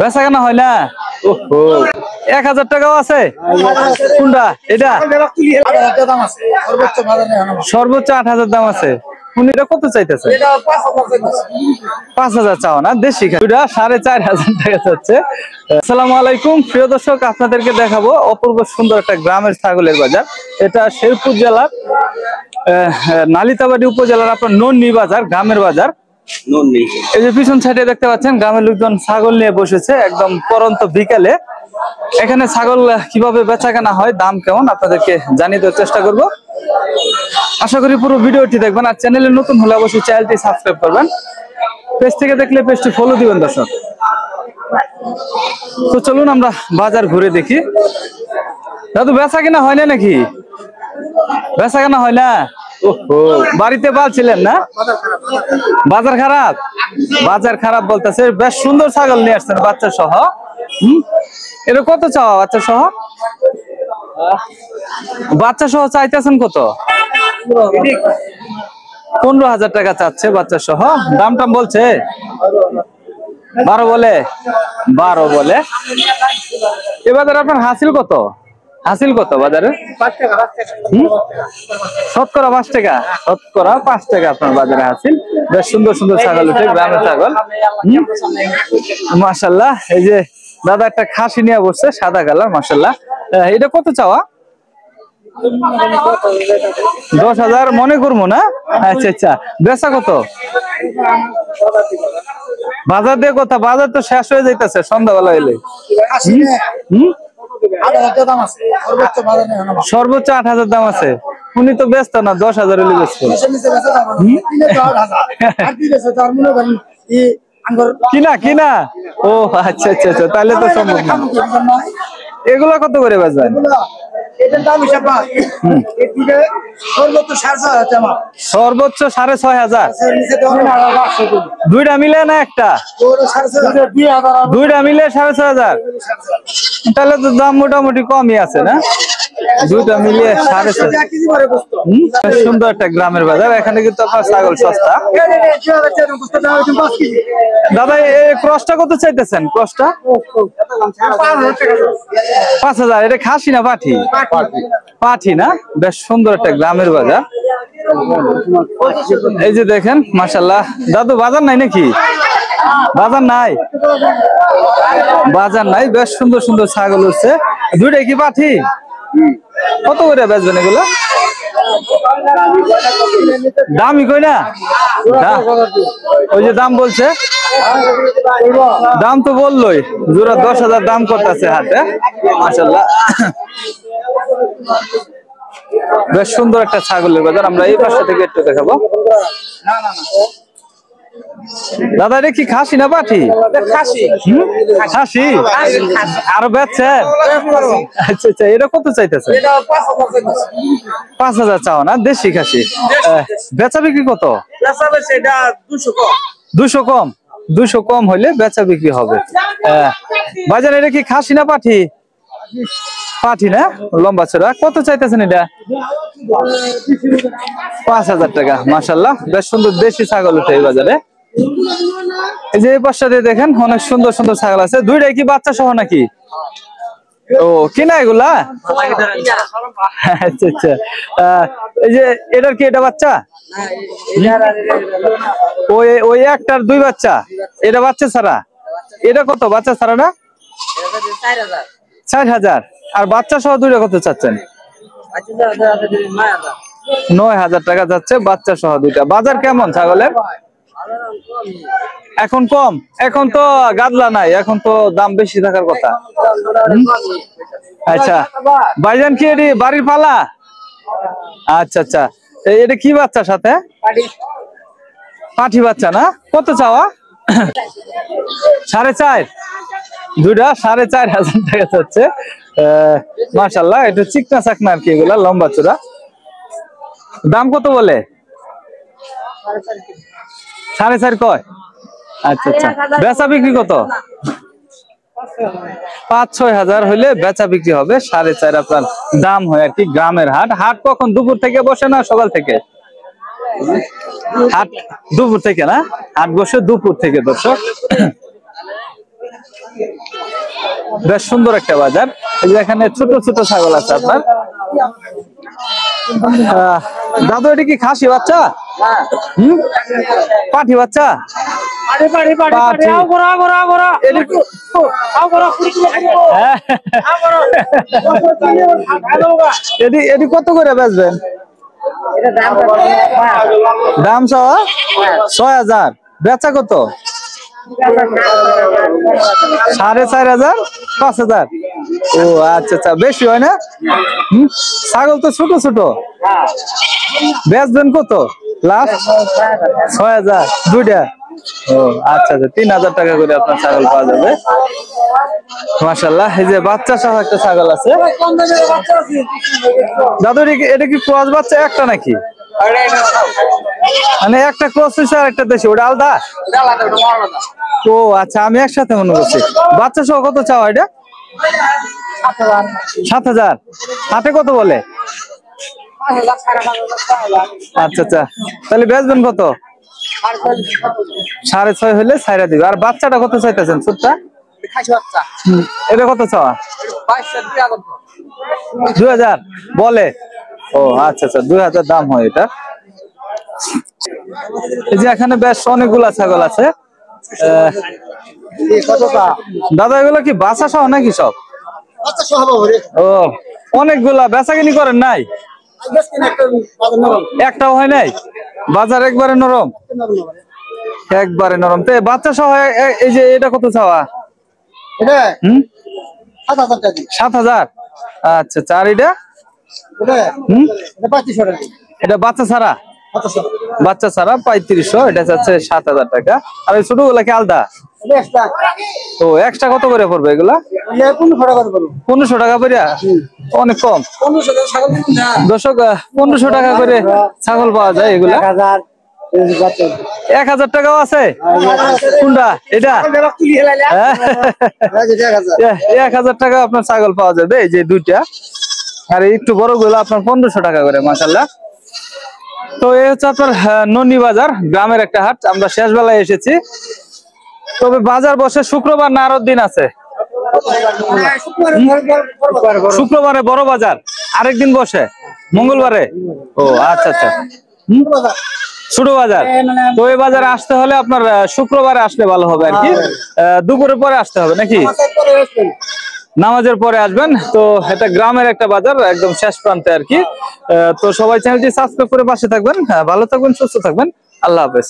বেচা কেনা হয় না? 1000 টাকাও আছে কোনটা? এটা সর্বোচ্চ 8000 দাম আছে। উনিটা কত চাইতেছে? 5000 চাও না? দেশি দুইটা 4500 টাকা চাচ্ছে। আসসালামু আলাইকুম প্রিয় দর্শক, আপনাদেরকে দেখাবো অপূর্ব সুন্দর একটা গ্রামের ছাগলের বাজার। এটা শেরপুর জেলার নালিতাবাড়ি উপজেলার আপনার নন্নি বাজার, গ্রামের বাজার। এই যে পিছন সাইডে দেখতে পাচ্ছেন গ্রামের লোকজন ছাগল নিয়ে বসেছে একদম পরন্ত বিকালে। এখানে ছাগল কিভাবে বেচা কেনা হয়, দাম কেমন, আপনাদেরকে জানিয়ে দেওয়ার চেষ্টা করব। আশা করি পুরো ভিডিওটি দেখবেন। আর চ্যানেলে নতুন হলে অবশ্যই চ্যানেলটি সাবস্ক্রাইব করবেন। পেজ থেকে দেখলে পেজটি ফলো দিবেন দর্শক। তো চলুন আমরা বাজার ঘুরে দেখি। দাদু বেচা কেনা হয় না নাকি? বেচা কেনা হয় না? ওহো, বাড়িতে পালছিলেন না? বাজার খারাপ? বাজার খারাপ বলতেছে। বেশ সুন্দর ছাগল নিয়ে আসছেন বাচ্চা সহ। এটা কত চাওয়া বাচ্চা সহ? বাচ্চা সহ চাইতেছেন কত? 15000 টাকা চাচ্ছে বাচ্চা সহ। দাম টাম বলছে? 12 বলে? 12 বলে। এবার আপনার হাসিল কত? হাসিল কত বাজারে? 5 টাকা। শতকরা 5 টাকা? শতকরা 5 টাকা আপনার বাজারে হাসিল। বেশ সুন্দর সুন্দর ছাগল উঠে, গ্রামের ছাগল। মাশাআল্লাহ। এই যে দাদা একটা খাসি নিয়ে বসছে সাদা কালার, মাশাআল্লাহ। এটা কত চাওয়া? 10000 মনে করবো না? আচ্ছা আচ্ছা। বেচা কত? বাজার দিয়ে কথা, বাজার তো শেষ হয়ে যাইতেছে সন্ধ্যাবেলা এলে। সর্বোচ্চ 8000 দাম আছে। উনি তো ব্যস্ত না, 10000 হলে ব্যস্ত। কিনা কিনা? ও আচ্ছা আচ্ছা আচ্ছা, তাহলে তো সম্ভব না। এগুলা কত করে বাজার? সর্বোচ্চ 6500। দুইটা মিলে না একটা? দুইটা মিলে 6500। তাহলে তো দাম মোটামুটি কমই আছে না? দুইটা মিলিয়ে 6500। সুন্দর একটা গ্রামের বাজার। এখানে কিন্তু আপনার ছাগল সস্তা। দাদা এই ক্রসটা কত চাইতেছেন? ক্রসটা 5000। এটা খাসি না পাঠি? পাঠি না? বেশ সুন্দর একটা গ্রামের বাজার। এই যে দেখেন মাশাআল্লাহ। দাদু বাজার নাই নাকি? বাজার নাই? বাজার নাই। বেশ সুন্দর সুন্দর ছাগল হচ্ছে। দুইটাই কি পাঠি? কত করে বেচবেন এগুলো? দামই কই না? ওই যে দাম বলছে, দাম তো বললোই, জোড়া 10000 দাম করতেছে হাতে। মাশাআল্লাহ। বেশ সুন্দর একটা ছাগলের বাজার। আমরা এই পাশে থেকে একটু দেখাবো। দাদা এটা কি খাসি না পাঠি? খাসি। আরো বেচছেন? আচ্ছা আচ্ছা। এটা কত চাইতেছে? 5000 চাও না? দেশি খাসি। বেচা বিক্রি কত? 200 কম? 200 কম হইলে বেচা বিক্রি হবে। বাজার এটা কি খাসি না পাঠি? পাঠি না? লম্বা চড়া। কত চাইতেছেন এটা? 5000 টাকা। মাশাআল্লাহ। বেশ সুন্দর দেশি ছাগল উঠে এই বাজারে। এই যে এই পাশে দেখেন অনেক সুন্দর সুন্দর ছাগল আছে। দুইটাই কি বাচ্চা সহ নাকি? ও কিনা এগুলা? আচ্ছা আচ্ছা। এই যে এটার কি এটা বাচ্চা? ওই একটার 2 বাচ্চা। এটা বাচ্চা ছাড়া? এটা কত বাচ্চা ছাড়া না? 4000। আর বাচ্চা সহ দুইটা কত চাচ্ছেন? 9000 টাকা যাচ্ছে বাচ্চা সহ দুইটা। বাজার কেমন ছাগলের? এখন কম? এখন তো গাদলা নাই, এখন তো দাম বেশি থাকার কথা। আচ্ছা ভাইজান কি এটি বাড়ির পালা? আচ্ছা আচ্ছা। এটা কি বাচ্চা সাথে? পাঠি বাচ্চা না? কত চাওয়া? 4.5। দুইটা 4500 টাকা চাচ্ছে। মাশাআল্লাহ। একটু চিকনা চাকনা আর কি, এগুলা লম্বা চূড়া। দাম কত বলে? 4.5 কয়? আচ্ছা আচ্ছা। বেচা বিক্রি কত? 5-6 হাজার হইলে বেচা বিক্রি হবে। 4.5 আপনার দাম হয় আর কি। গ্রামের হাট। হাট কখন? দুপুর থেকে বসে না সকাল থেকে? হাট দুপুর থেকে না? হাট বসে দুপুর থেকে দর্শক। বেশ সুন্দর একটা বাজার। এই যে এখানে ছোট ছোট ছাগল আছে আপনার। দাদু এটা কি খাসি বাচ্চা? হুম, পাঠি বাচ্চা? পাঠি। এটি কত করে বেচবেন? দাম চাওয়া ৬,০০০, বেচা কত? ৪,৫০০, ৫,০০০। ও আচ্ছা আচ্ছা, বেশি হয় না? ছাগল তো ছোট ছোট, বেচবেন কত লাস্ট? ৬,০০০ দুইটা। ও আচ্ছা আচ্ছা, ৩,০০০ টাকা করে আপনার ছাগল পাওয়া যাবে। মাশাআল্লাহ। এই যে বাচ্চা সহ একটা ছাগল আছে। দাদু এটা কি ক্রস বাচ্চা একটা নাকি? মানে একটা ক্রস হয়েছে আর একটা দেশি, ওটা আলাদা? ও আচ্ছা, আমি একসাথে মনে করছি। বাচ্চা সহ কত চাওয়া এটা? ৭,০০০। হাতে কত বলে? আচ্ছা আচ্ছা, তাহলে বেচবেন কত? ৬.৫ হলে ছাইরা দিবে। আর বাচ্চাটা কত চাইতেছেন? ছোটটা এটা কত চাওয়া? ২,০০০ বলে। ও আচ্ছা আচ্ছা, ২,০০০ দাম হয় এটা। এই যে এখানে বেশ অনেকগুলা ছাগল আছে। দাদা এগুলো কি বাচ্চা সহ নাকি সব? ও অনেকগুলা বেচাকিনি করেন নাই? একটাও হয় নাই? বাজার একবারে নরম? একবারে নরম। তো বাচ্চা সহ এই যে এটা কত চাওয়া? ৭,০০০। আচ্ছা আচ্ছা, আর এটা? এটা বাচ্চা ছাড়া? বাচ্চা ছাড়া ৩৫০০, এটা চাচ্ছে ৭,০০০ টাকা। আর ওই ছোটগুলা কি আলাদা? তো এক্সট্রা কত করে পড়বে এগুলা? ১৫০০ টাকা করে? অনেক কম। দর্শক ১৫০০ টাকা করে ছাগল পাওয়া যায় এগুলা। ১,০০০ টাকাও আছে? কোনটা এটা? ১,০০০ টাকা আপনার ছাগল পাওয়া যাবে, এই যে দুইটা। আর একটু বড় গুলো আপনার ১৫০০ টাকা করে। মাশাআল্লাহ। তো এই হচ্ছে আপনার ননী বাজার, গ্রামের একটা হাট। আমরা শেষ বেলায় এসেছি, তবে বাজার বসে শুক্রবার না আরো দিন আছে? শুক্রবারে বড় বাজার, আরেকদিন বসে মঙ্গলবারে। ও আচ্ছা আচ্ছা, ছোট বাজার। তো এই বাজারে আসতে হলে আপনার শুক্রবারে আসলে ভালো হবে আর কি। দুপুরের পরে আসতে হবে নাকি? নামাজের পরে আসবেন। তো এটা গ্রামের একটা বাজার, একদম শেষ প্রান্তে আর কি। তো সবাই চ্যানেলটি সাবস্ক্রাইব করে পাশে থাকবেন। ভালো থাকবেন, সুস্থ থাকবেন। আল্লাহ হাফেজ।